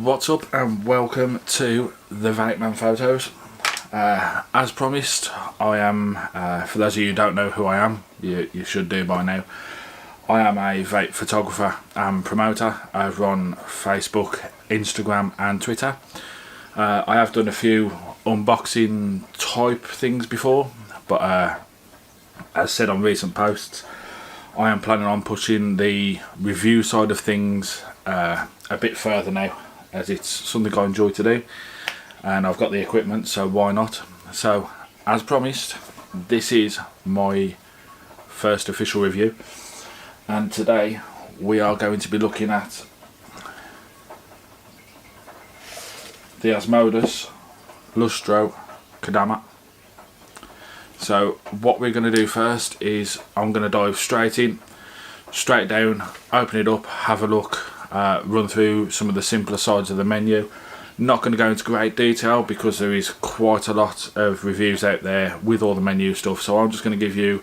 What's up and welcome to the Vape Man Photos. As promised, I am, for those of you who don't know who I am, you should do by now. I am a vape photographer and promoter over on Facebook, Instagram and Twitter. I have done a few unboxing type things before, but as said on recent posts, I am planning on pushing the review side of things a bit further now, as it's something I enjoy to do and I've got the equipment, so why not. So as promised, this is my first official review, and today we are going to be looking at the Asmodus Lustro Kodama. So what we're going to do first is I'm going to dive straight down, open it up, have a look, run through some of the simpler sides of the menu. Not going to go into great detail because there is quite a lot of reviews out there with all the menu stuff, so I'm just going to give you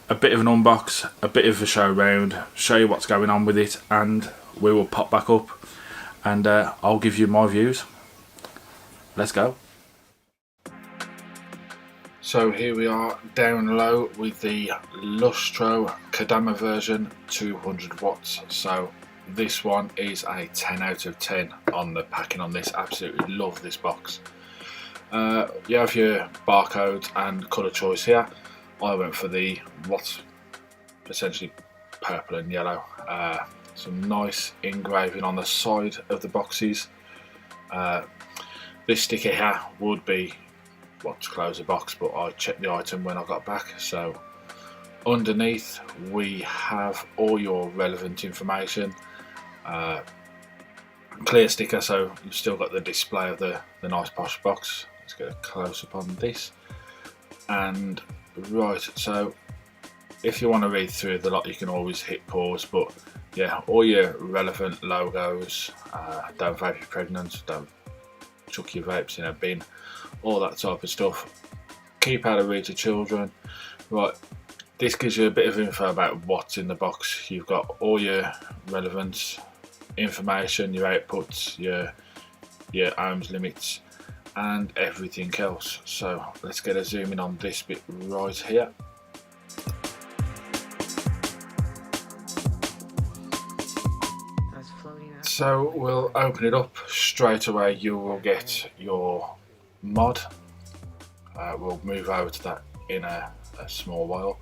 a bit of an unbox, a bit of a show round, show you what's going on with it, and we will pop back up and I'll give you my views. Let's go. So here we are down low with the Lustro Kodama version, 200 watts. So this one is a 10 out of 10 on the packing on this. Absolutely love this box. You have your barcode and colour choice here. I went for the what's essentially purple and yellow. Some nice engraving on the side of the boxes. This sticker here would be what to close the box, but I checked the item when I got back. So underneath we have all your relevant information. Clear sticker, so you've still got the display of the nice posh box. Let's get a close up on this. And right, so if you want to read through the lot, you can always hit pause, but yeah, all your relevant logos. Don't vape if you're pregnant, don't chuck your vapes in a bin, all that type of stuff. Keep out of reach of children. Right, this gives you a bit of info about what's in the box. You've got all your relevant information, your outputs, your ohms limits and everything else. So let's get a zoom in on this bit right here. So we'll open it up. Straight away you will get your mod. We'll move over to that in a small while.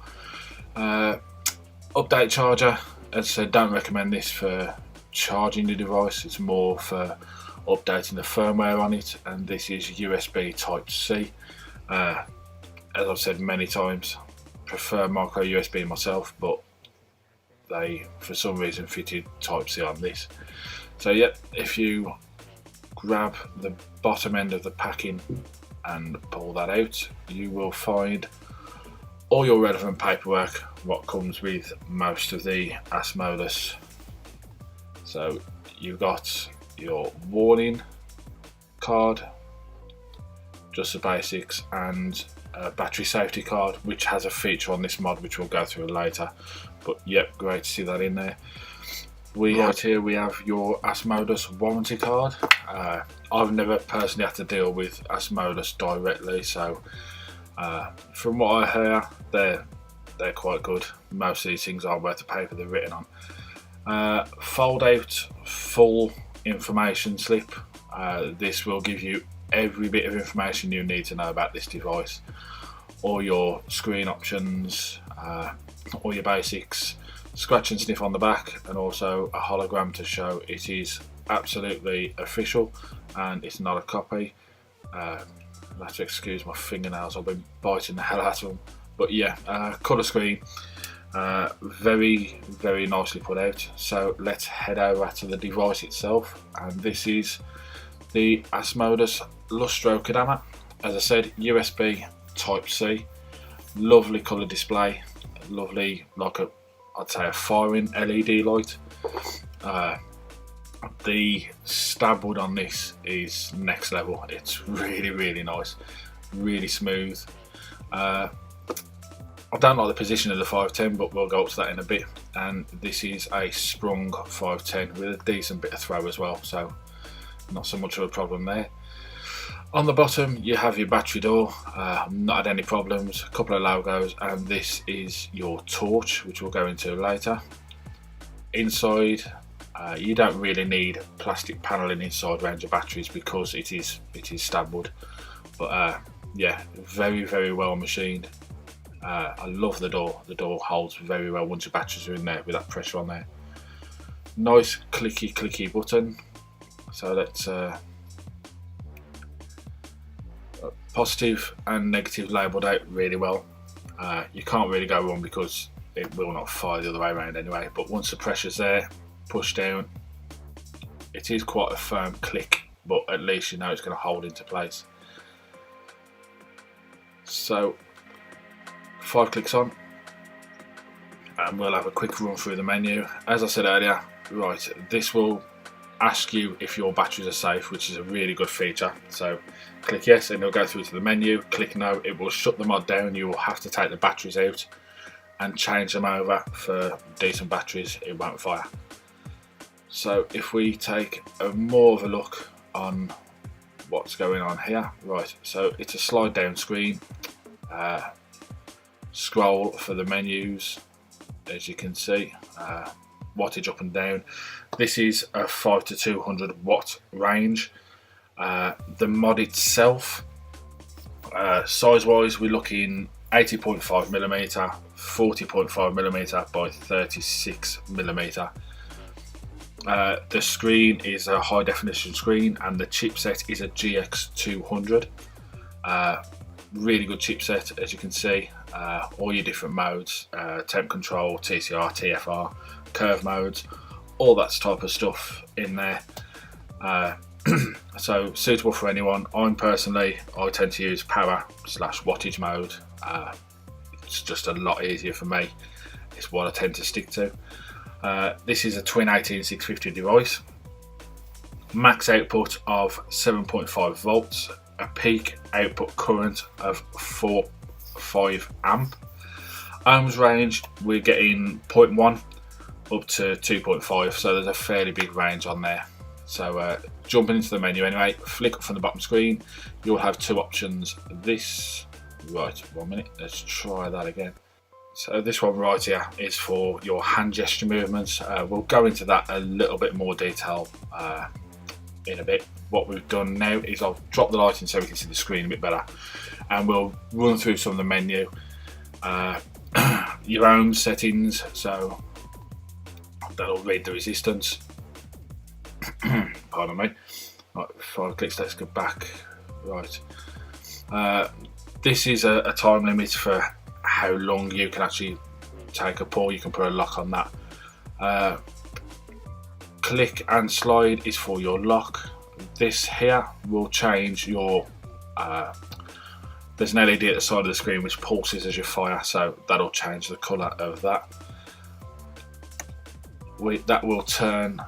Update charger. As I said, don't recommend this for charging the device, it's more for updating the firmware on it, and this is USB Type C. As I've said many times, prefer micro USB myself, but they for some reason fitted Type C on this. So yeah, if you grab the bottom end of the packing and pull that out, you will find all your relevant paperwork, what comes with most of the Asmodus. So you've got your warning card, just the basics, and a battery safety card, which has a feature on this mod which we'll go through later. But yep, great to see that in there. Right here we have your Asmodus warranty card. I've never personally had to deal with Asmodus directly, so from what I hear, they're quite good. Most of these things aren't worth the paper they're written on. Fold out full information slip. This will give you every bit of information you need to know about this device. All your screen options, all your basics, scratch and sniff on the back, and also a hologram to show it is absolutely official and it's not a copy. I'll have to excuse my fingernails, I've been biting the hell out of them. But yeah, colour screen. Very nicely put out. So let's head over to the device itself, and this is the Asmodus Lustro Kodama. As I said, USB Type C, lovely colour display, lovely, like I'd say a firing LED light. The stabwood on this is next level. It's really nice, really smooth. I don't like the position of the 510, but we'll go up to that in a bit. And this is a sprung 510 with a decent bit of throw as well, so not so much of a problem there. On the bottom you have your battery door, not had any problems, a couple of logos, and this is your torch, which we'll go into later. Inside, you don't really need plastic paneling inside range of batteries because it is stabwood, but yeah, very well machined. I love the door. The door holds very well once your batteries are in there with that pressure on there. Nice clicky button. So that's positive and negative labelled out really well. You can't really go wrong because it will not fire the other way around anyway, but once the pressure's there, push down, it is quite a firm click, but at least you know it's going to hold into place. So 5 clicks on and we'll have a quick run through the menu. As I said earlier, right, this will ask you if your batteries are safe, which is a really good feature. So click yes and it'll go through to the menu. Click no, it will shut the mod down. You will have to take the batteries out and change them over for decent batteries. It won't fire. So if we take more of a look on what's going on here, right, so it's a slide down screen. Scroll for the menus, as you can see, wattage up and down. This is a 5 to 200 watt range. The mod itself, size wise, we're looking 80.5 millimeter, 40.5 millimeter by 36 millimeter. The screen is a high definition screen and the chipset is a GX200. Really good chipset, as you can see. All your different modes, temp control, TCR, TFR, curve modes, all that type of stuff in there. So suitable for anyone. I tend to use power / wattage mode. It's just a lot easier for me. It's what I tend to stick to. This is a twin 18650 device. Max output of 7.5 volts, a peak output current of 4.5 amp. Ohms range, we're getting 0.1 up to 2.5, so there's a fairly big range on there. So jumping into the menu anyway, flick up from the bottom screen, you'll have 2 options. This, right, 1 minute, let's try that again. So this one right here is for your hand gesture movements. We'll go into that a little bit more detail in a bit. What we've done now is I've dropped the lighting so we can see the screen a bit better, and we'll run through some of the menu. Your own settings, so that'll read the resistance. Pardon me. Right, 5 clicks, let's go back. Right, this is a time limit for how long you can actually take a pull. You can put a lock on that. Click and slide is for your lock. This here will change your there's an LED at the side of the screen which pulses as you fire, so that'll change the colour of that. That will turn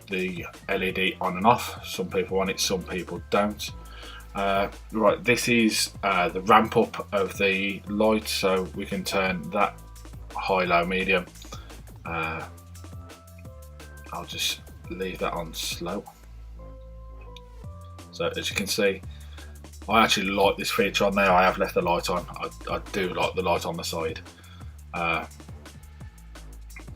the LED on and off. Some people want it, some people don't. Right, this is the ramp up of the light, so we can turn that high, low, medium. I'll just leave that on slow. So as you can see, I actually like this feature on there. I have left the light on. I do like the light on the side.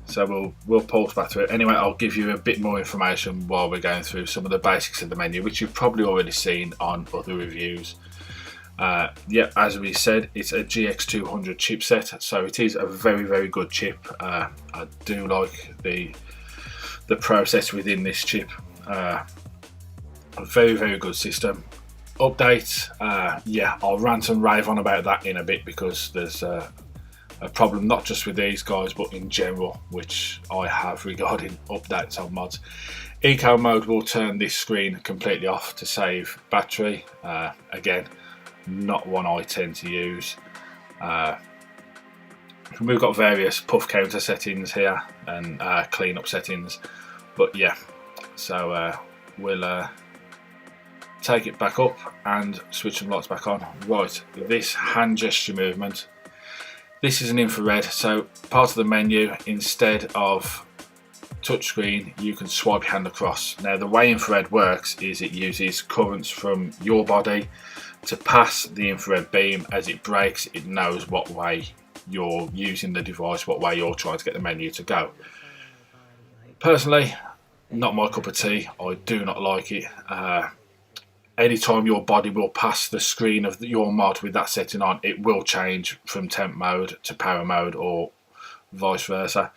So we'll pulse back through it. Anyway, I'll give you a bit more information while we're going through some of the basics of the menu, which you've probably already seen on other reviews. Yeah, as we said, it's a GX200 chipset, so it is a very good chip. I do like the process within this chip. A very good system. Update, yeah, I'll rant and rave on about that in a bit, because there's a problem not just with these guys but in general which I have regarding updates on mods. Eco mode will turn this screen completely off to save battery. Again, not one I tend to use. We've got various puff counter settings here and cleanup settings, but yeah, so we'll take it back up and switch some lights back on. Right, this hand gesture movement, this is an infrared, so part of the menu, instead of touchscreen, you can swipe your hand across. Now the way infrared works is it uses currents from your body to pass the infrared beam. As it breaks, it knows what way you're using the device, what way you're trying to get the menu to go. Personally, not my cup of tea. I do not like it. Anytime your body will pass the screen of your mod with that setting on, it will change from temp mode to power mode or vice versa.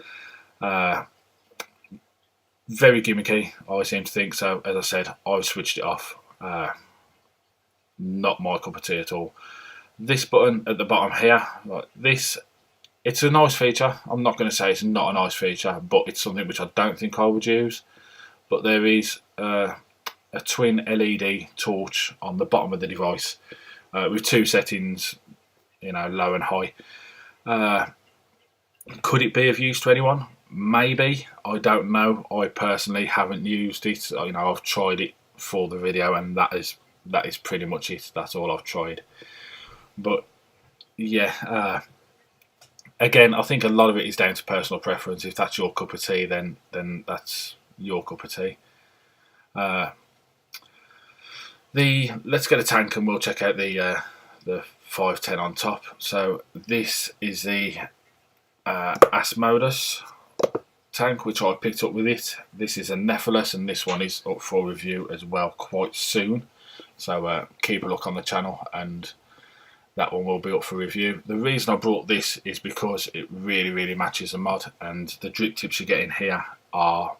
Very gimmicky, I seem to think. So as I said, I've switched it off. Not my cup of tea at all. This button at the bottom here, like this, it's a nice feature. I'm not going to say it's not a nice feature, but it's something which I don't think I would use. But there is a twin LED torch on the bottom of the device with two settings, you know, low and high. Could it be of use to anyone? Maybe. I don't know. I personally haven't used it. You know, I've tried it for the video, and that is pretty much it. That's all I've tried. But yeah, again, I think a lot of it is down to personal preference. If that's your cup of tea, then that's your cup of tea. Let's get a tank and we'll check out the 510 on top. So this is the Asmodus tank, which I picked up with it. This is a Nephilis, and this one is up for review as well quite soon. So keep a look on the channel, and that one will be up for review. The reason I brought this is because it really matches the mod, and the drip tips you get in here are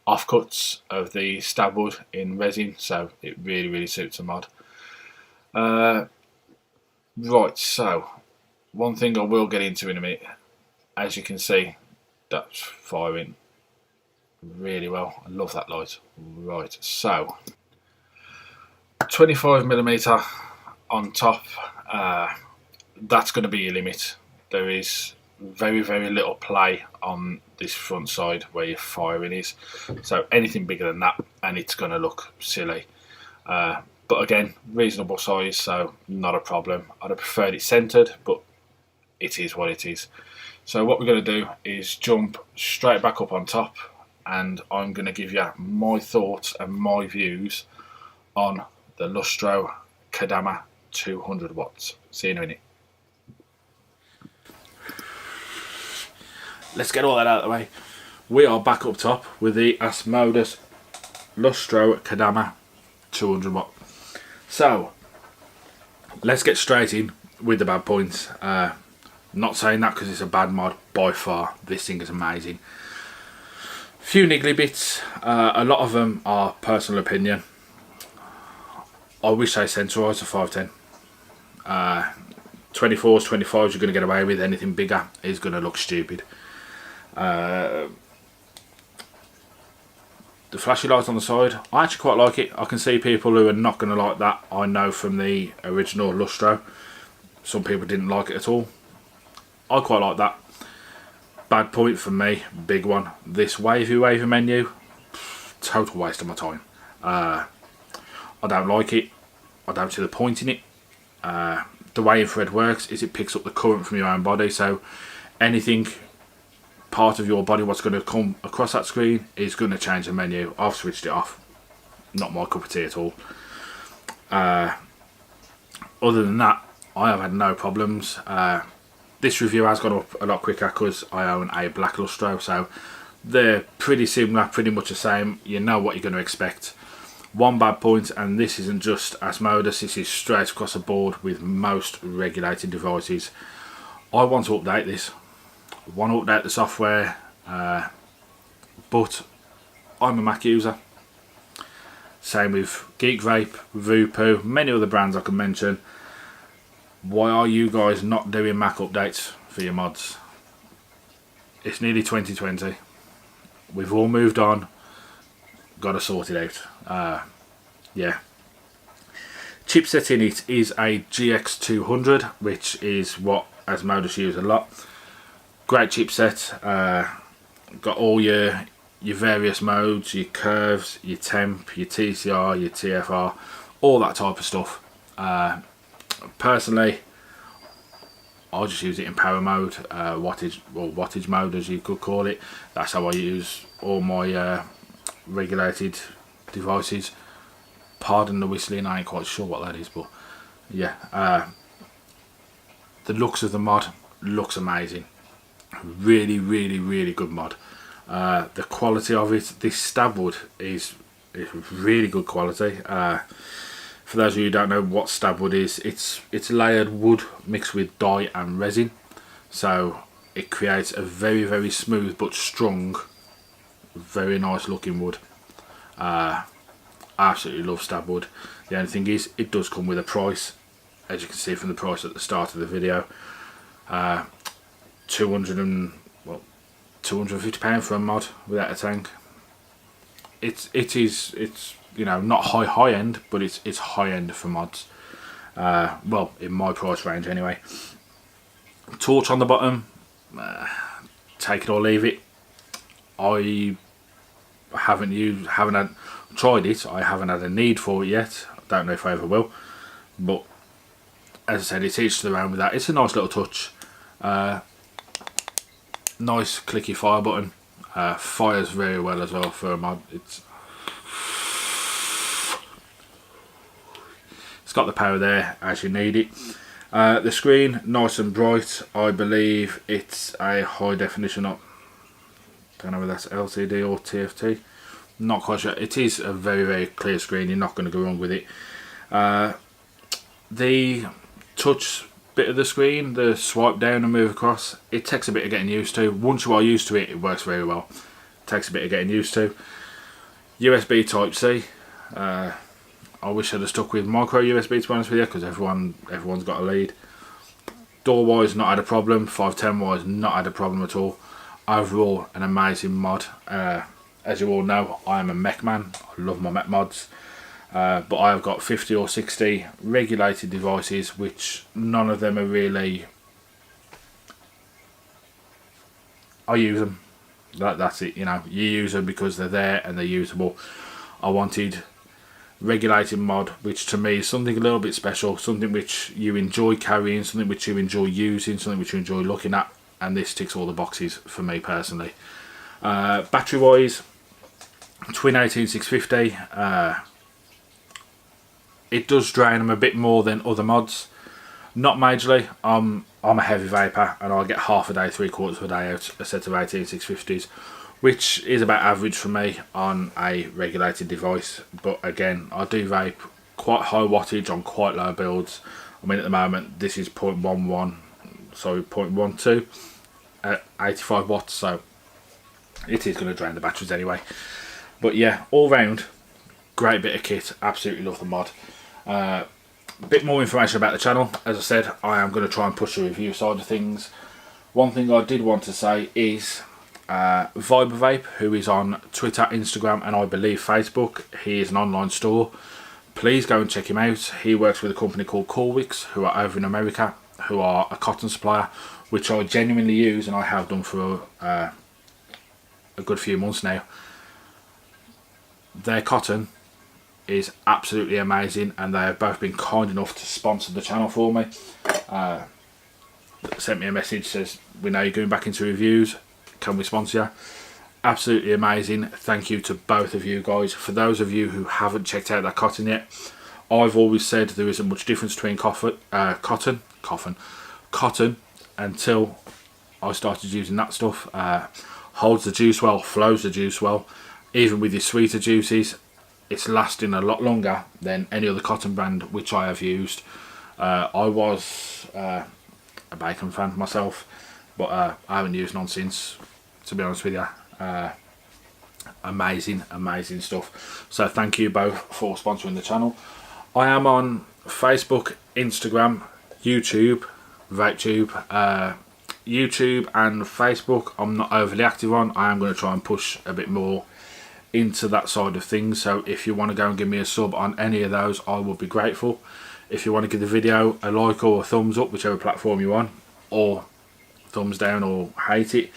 offcuts of the stabwood in resin, so it really suits the mod. Right, so one thing I will get into in a minute. As you can see, that's firing really well. I love that light. Right, so 25mm on top, that's going to be your limit. There is very little play on this front side where your firing is, so anything bigger than that and it's going to look silly. But again, reasonable size, so not a problem. I'd have preferred it centered, but it is what it is. So what we're going to do is jump straight back up on top, and I'm going to give you my thoughts and my views on the Lustro Kodama 200 watts. See you in a minute. Let's get all that out of the way. We are back up top with the Asmodus Lustro Kodama 200 watt. So let's get straight in with the bad points. Not saying that because it's a bad mod, by far. This thing is amazing. Few niggly bits. A lot of them are personal opinion. I wish they sensorised the 510. 24s, 25s you're going to get away with. Anything bigger is going to look stupid. The flashy light on the side, I actually quite like it. I can see people who are not going to like that. I know from the original Lustro, some people didn't like it at all. I quite like that. Bad point for me, big one. This wavy menu, total waste of my time. I don't like it. I don't see the point in it. The way infrared works is it picks up the current from your own body, so anything part of your body what's going to come across that screen is going to change the menu. I've switched it off. Not my cup of tea at all. Other than that, I have had no problems. This review has gone up a lot quicker because I own a black Lustro, so they're pretty similar, pretty much the same. You know what you're going to expect. One bad point, and this isn't just Asmodus, this is straight across the board with most regulated devices. I want to update this. I want to update the software, but I'm a Mac user. Same with Geek Vape, Voopoo, many other brands I can mention. Why are you guys not doing Mac updates for your mods? It's nearly 2020. We've all moved on. Got to sort it out. Yeah. Chipset in it is a GX200, which is what Asmodus use a lot. Great chipset. Got all your various modes, your curves, your temp, your TCR, your TFR, all that type of stuff. Personally, I just use it in power mode, wattage mode as you could call it. That's how I use all my regulated devices. Pardon the whistling, I ain't quite sure what that is, but yeah. The looks of the mod looks amazing. Really, really, really good mod. The quality of it, this stabwood is really good quality. For those of you who don't know what stabwood is, it's layered wood mixed with dye and resin, so it creates a very, very smooth but strong, very nice looking wood. I absolutely love stabwood. The only thing is, it does come with a price, as you can see from the price at the start of the video. £250 for a mod without a tank. It's you know, not high end, but it's high end for mods. Well, in my price range anyway. Torch on the bottom, take it or leave it. I haven't tried it. I haven't had a need for it yet. I don't know if I ever will. But as I said, it's each to their own with that. It's a nice little touch. Nice clicky fire button. Fires very well as well for a mod. It's got the power there as you need it. The screen, nice and bright. I believe it's a high definition. Don't know whether that's LCD or TFT. Not quite sure. It is a very, very clear screen. You're not going to go wrong with it. The touch bit of the screen, the swipe down and move across, it takes a bit of getting used to. Once you are used to it, it works very well. It takes a bit of getting used to. USB Type C. I wish I'd have stuck with micro USB, to be honest with you, because everyone's got a lead. Door wise, not had a problem. 510 wise, not had a problem at all. Overall, an amazing mod. As you all know, I am a mech man. I love my mech mods. But I have got 50 or 60 regulated devices, which none of them are really. I use them. That's it. You know, you use them because they're there and they're usable. I wanted regulated mod, which to me is something a little bit special, something which you enjoy carrying, something which you enjoy using, something which you enjoy looking at, and this ticks all the boxes for me personally. Battery wise, twin 18650. It does drain them a bit more than other mods, not majorly. I'm a heavy vapor and I get half a day, 3/4 of a day out a set of 18650s, which is about average for me on a regulated device. But again, I do vape quite high wattage on quite low builds. I mean, at the moment this is 0.12 at 85 watts, so it is going to drain the batteries anyway. But yeah, all round, great bit of kit. Absolutely love the mod. A bit more information about the channel. As I said, I am going to try and push the review side of things. One thing I did want to say is Vape, who is on Twitter, Instagram and I believe Facebook. He is an online store. Please go and check him out. He works with a company called Corwix, who are over in America, who are a cotton supplier, which I genuinely use and I have done for a good few months now. Their cotton is absolutely amazing, and they have both been kind enough to sponsor the channel for me. Sent me a message, says, we know you're going back into reviews, can we sponsor you? Absolutely amazing. Thank you to both of you guys. For those of you who haven't checked out that cotton yet, I've always said there isn't much difference between cotton until I started using that stuff. Holds the juice well, flows the juice well. Even with your sweeter juices, it's lasting a lot longer than any other cotton brand which I have used. I was a bacon fan myself, but I haven't used none since, to be honest with you. Amazing stuff. So thank you both for sponsoring the channel. I am on Facebook, Instagram, YouTube, vapetube. YouTube and Facebook I'm not overly active on. I am going to try and push a bit more into that side of things, so if you want to go and give me a sub on any of those, I will be grateful. If you want to give the video a like or a thumbs up, whichever platform you're on, or thumbs down or hate it,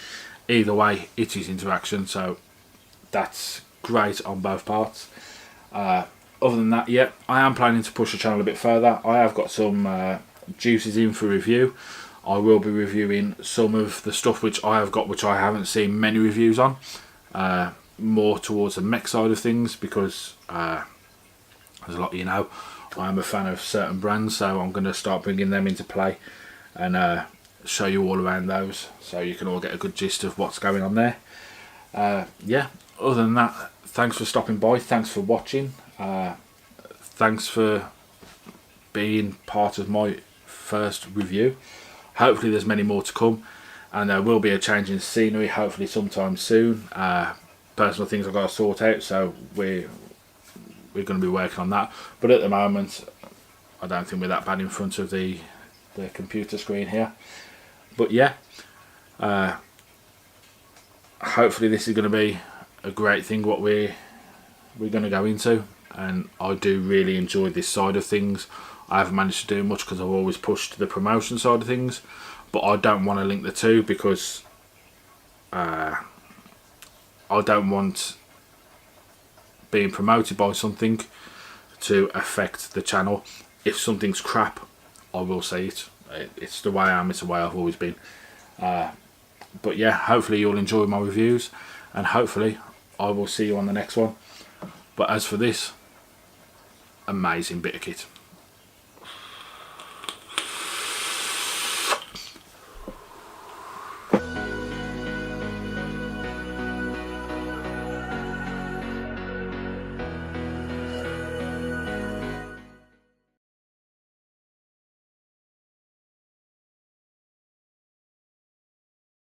either way it is interaction, so that's great on both parts. Other than that, yeah, I am planning to push the channel a bit further. I have got some juices in for review. I will be reviewing some of the stuff which I have got which I haven't seen many reviews on, more towards the mech side of things, because as a lot of you know, I am a fan of certain brands, so I'm going to start bringing them into play and show you all around those, so you can all get a good gist of what's going on there. Yeah, other than that, thanks for stopping by, thanks for watching, thanks for being part of my first review. Hopefully there's many more to come, and there will be a change in scenery hopefully sometime soon. Personal things I've got to sort out, so we're going to be working on that, but at the moment I don't think we're that bad in front of the computer screen here. But yeah, hopefully this is going to be a great thing what we're going to go into, and I do really enjoy this side of things. I haven't managed to do much because I've always pushed the promotion side of things, but I don't want to link the two, because I don't want being promoted by something to affect the channel. If something's crap, I will say it. It's the way I am, it's the way I've always been. But yeah, hopefully you'll enjoy my reviews, and hopefully I will see you on the next one. But as for this, amazing bit of kit.